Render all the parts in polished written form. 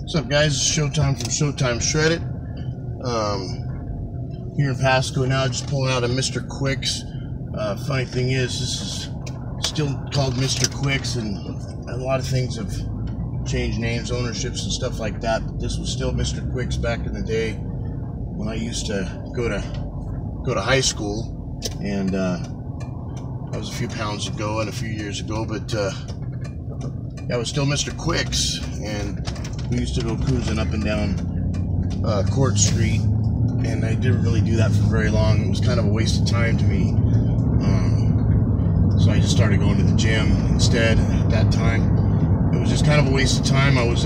What's up, guys? It's Showtime from Showtime Shredded. Here in Pasco now, just pulling out a Mr. Quicks. Funny thing is, this is still called Mr. Quicks, and a lot of things have changed names, ownerships, and stuff like that. But this was still Mr. Quicks back in the day when I used to go to high school, and that was a few pounds ago and a few years ago. But that was still Mr. Quicks, and we used to go cruising up and down Court Street, and I didn't really do that for very long. It was kind of a waste of time to me, so I just started going to the gym instead. At that time, it was just kind of a waste of time. I was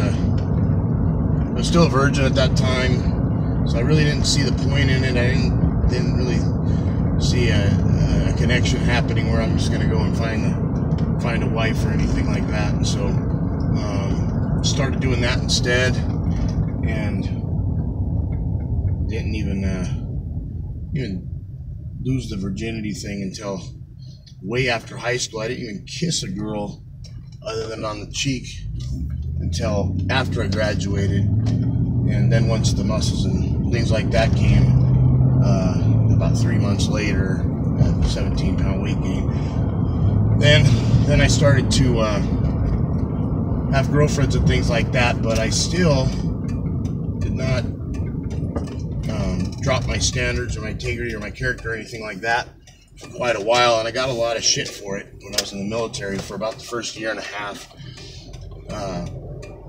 still a virgin at that time, so I really didn't see the point in it. I didn't really see a connection happening where I'm just going to go and find a wife or anything like that. And so started doing that instead, and didn't even lose the virginity thing until way after high school. I didn't even kiss a girl other than on the cheek until after I graduated, and then once the muscles and things like that came, about 3 months later, at 17-pound weight gain, then I started to have girlfriends and things like that, but I still did not drop my standards or my integrity or my character or anything like that for quite a while, and I got a lot of shit for it when I was in the military for about the first year and a half.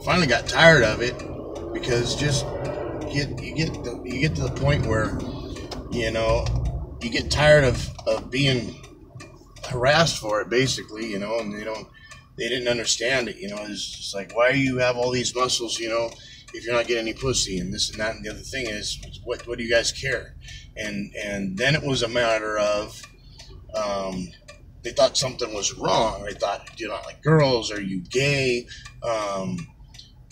Finally got tired of it, because just you get to the point where you get tired of being harassed for it, basically, and they didn't understand it. It's just like, why do you have all these muscles, if you're not getting any pussy, and this and that, and the other thing is, what do you guys care? And then it was a matter of, they thought something was wrong. They thought, do you not like girls? Are you gay?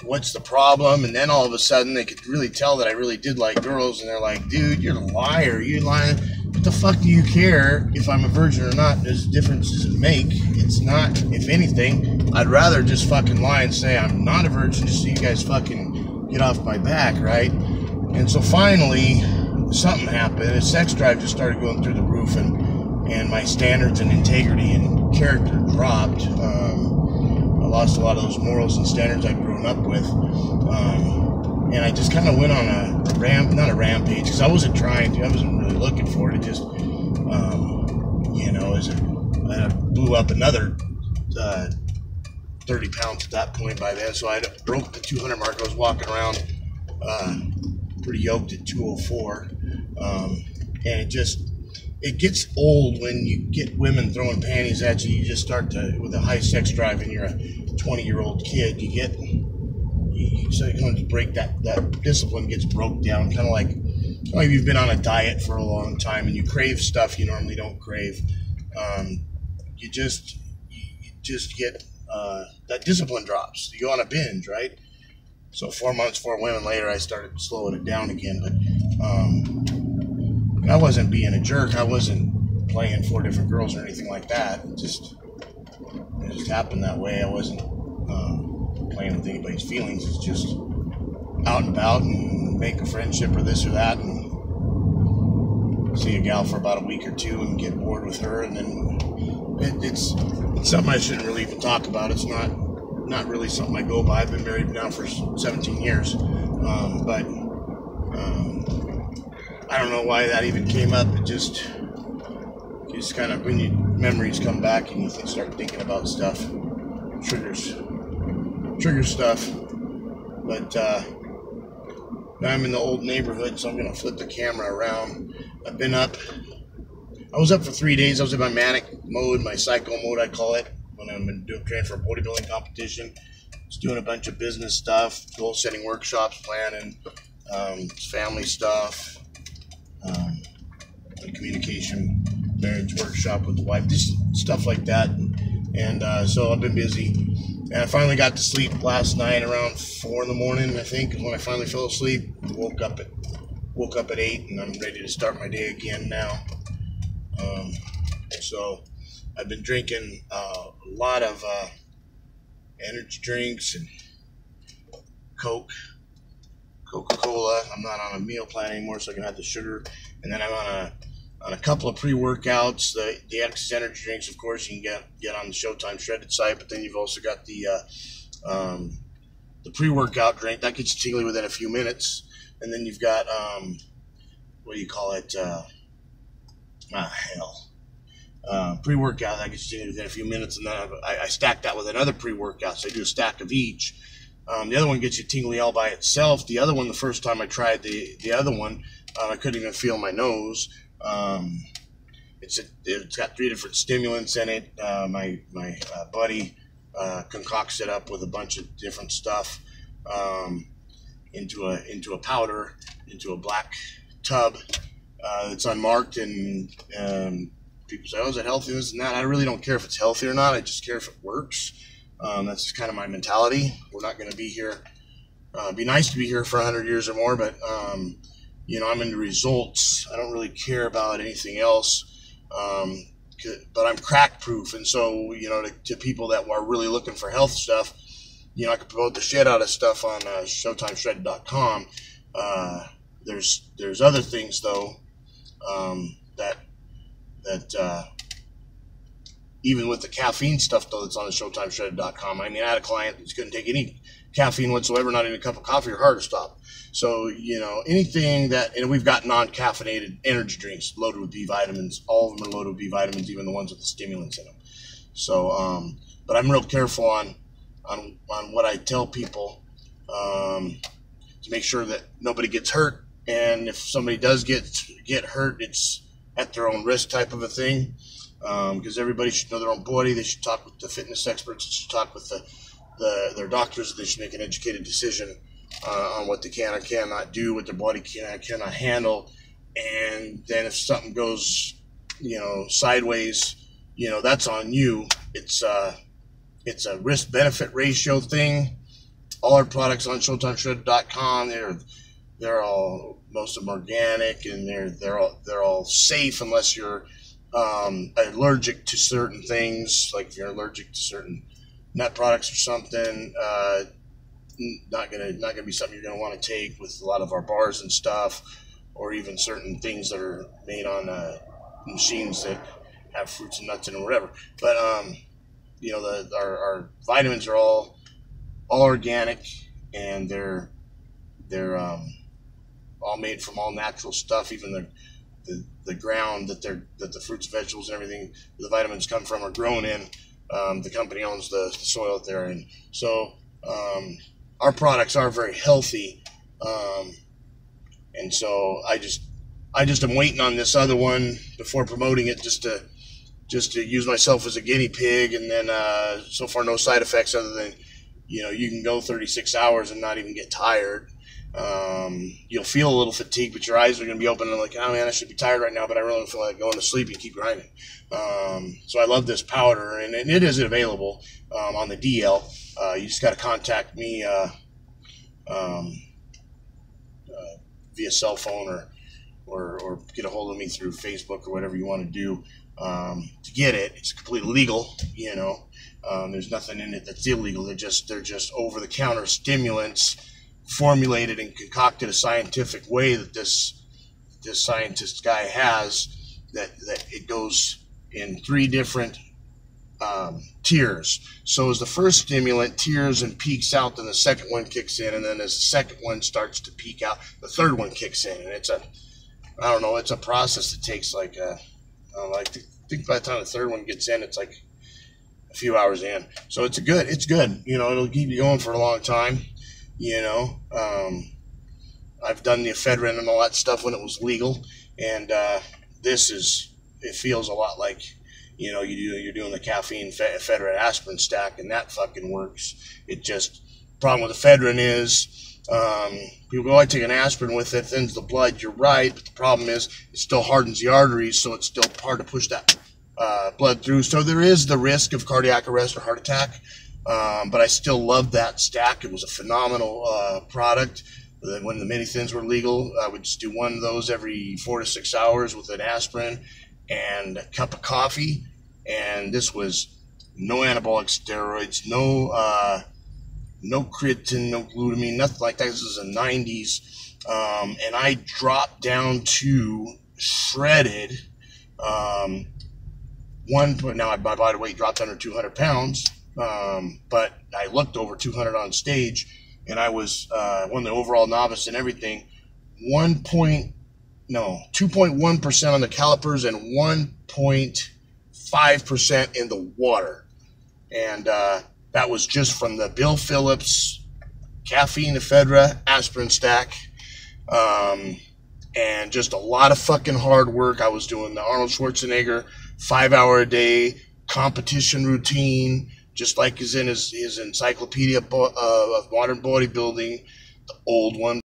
What's the problem? And then all of a sudden they could really tell that I really did like girls, and they're like, dude, you're a liar. You're lying. What the fuck do you care if I'm a virgin or not? There's differences it make. It's not, if anything, I'd rather just fucking lie and say I'm not a virgin, just so you guys fucking get off my back, right? And so finally, something happened. The sex drive just started going through the roof, and my standards and integrity and character dropped. I lost a lot of those morals and standards I'd grown up with. And I just kind of went on not a rampage, because I wasn't trying to. I wasn't really looking for it. It just, I blew up another 30 pounds at that point by then. So I broke the 200 mark. I was walking around pretty yoked at 204. And it gets old when you get women throwing panties at you. You just start to, with a high sex drive, and you're a 20-year-old kid, you kind of break that discipline gets broke down, kind of like you've been on a diet for a long time and you crave stuff you normally don't crave. You just get that discipline drops. You go on a binge, right? So 4 months, 4 women later, I started slowing it down again. But I wasn't being a jerk. I wasn't playing 4 different girls or anything like that. It just happened that way. I wasn't playing with anybody's feelings. It's just out and about and make a friendship or this or that, and see a gal for about a week or two and get bored with her, and then it's something I shouldn't really even talk about. It's not really something I go by. I've been married now for 17 years, but I don't know why that even came up. It just kind of, when memories come back and you start thinking about stuff, trigger stuff. But now I'm in the old neighborhood, so I'm going to flip the camera around. I was up for 3 days. I was in my manic mode, my psycho mode, I call it, when I'm training for a bodybuilding competition. I was doing a bunch of business stuff, goal setting workshops, planning, family stuff, communication, marriage workshop with the wife, just stuff like that. And so I've been busy. And I finally got to sleep last night around 4 in the morning, I think, is when I finally fell asleep. Woke up at 8, and I'm ready to start my day again now. So I've been drinking a lot of energy drinks and Coca-Cola. I'm not on a meal plan anymore, so I can have the sugar. And then I'm on a couple of pre-workouts. The X Energy drinks, of course, you can get on the Showtime Shredded site. But then you've also got the pre-workout drink that gets you tingly within a few minutes. And then you've got what do you call it? Pre-workout that gets you tingly within a few minutes, and then I stack that with another pre-workout. So I do a stack of each. The other one gets you tingly all by itself. The other one, the first time I tried the other one, I couldn't even feel my nose. It's got 3 different stimulants in it. My buddy concocts it up with a bunch of different stuff into a powder, into a black tub. It's unmarked, and people say, "Oh, is it healthy?" This and that. I really don't care if it's healthy or not. I just care if it works. That's just kind of my mentality. We're not going to be here. It'd be nice to be here for 100 years or more, but I'm into results. I don't really care about anything else. But I'm crack proof, and so to people that are really looking for health stuff, I can promote the shit out of stuff on ShowtimeShredded.com. There's other things though that even with the caffeine stuff though that's on the ShowtimeShredded.com. I mean, I had a client that couldn't take any caffeine whatsoever, not even a cup of coffee, or heart to stop. So anything and we've got non-caffeinated energy drinks loaded with B vitamins. All of them are loaded with B vitamins, even the ones with the stimulants in them. So, but I'm real careful on what I tell people to make sure that nobody gets hurt. And if somebody does get hurt, it's at their own risk type of a thing. Because everybody should know their own body. They should talk with the fitness experts. They should talk with their doctors. They should make an educated decision on what they can or cannot do, what their body can or cannot handle. And then if something goes, sideways, that's on you. It's a risk-benefit ratio thing. All our products on ShowtimeShredded.com, they're all, most of them organic, and they're all safe unless you're allergic to certain things, like if you're allergic to certain nut products or something. Not gonna be something you're gonna want to take with a lot of our bars and stuff, or even certain things that are made on machines that have fruits and nuts in them, or whatever. But our vitamins are all organic, and they're all made from all natural stuff. Even the ground that the fruits, vegetables, and everything the vitamins come from are grown in. The company owns the soil that they're in. So our products are very healthy, and so I just am waiting on this other one before promoting it, just to use myself as a guinea pig. And then so far no side effects other than you can go 36 hours and not even get tired. You'll feel a little fatigued, but your eyes are going to be open and like, oh man, I should be tired right now, but I really don't feel like going to sleep, and keep grinding. So I love this powder, and it is available on the DL. You just got to contact me via cell phone, or get a hold of me through Facebook or whatever you want to do to get it. It's completely legal, there's nothing in it that's illegal. They're just over-the-counter stimulants formulated and concocted a scientific way that this scientist guy has, that it goes in 3 different tiers. So as the first stimulant tears and peaks out, then the second one kicks in, and then as the second one starts to peak out, the third one kicks in. And it's a process that takes I think by the time the third one gets in, it's like a few hours in. So it's good. It'll keep you going for a long time. I've done the ephedrine and all that stuff when it was legal, and it feels a lot like you're doing the caffeine ephedrine aspirin stack, and that fucking works. Problem with ephedrine is people go, I take an aspirin with it, thins the blood. You're right, but the problem is it still hardens the arteries, so it's still hard to push that blood through. So there is the risk of cardiac arrest or heart attack. But I still love that stack. It was a phenomenal product. When the mini thins were legal, I would just do one of those every 4 to 6 hours with an aspirin and a cup of coffee. And this was no anabolic steroids, no no creatine, no glutamine, nothing like that. This is the 90s. And I dropped down to shredded. Now my body weight dropped under 200 pounds. But I looked over 200 on stage, and I was won the overall novice and everything. 2.1% on the calipers and 1.5% in the water. And that was just from the Bill Phillips caffeine, ephedra, aspirin stack. And just a lot of fucking hard work. I was doing the Arnold Schwarzenegger 5-hour a day competition routine, just like is in his encyclopedia of modern bodybuilding, the old one.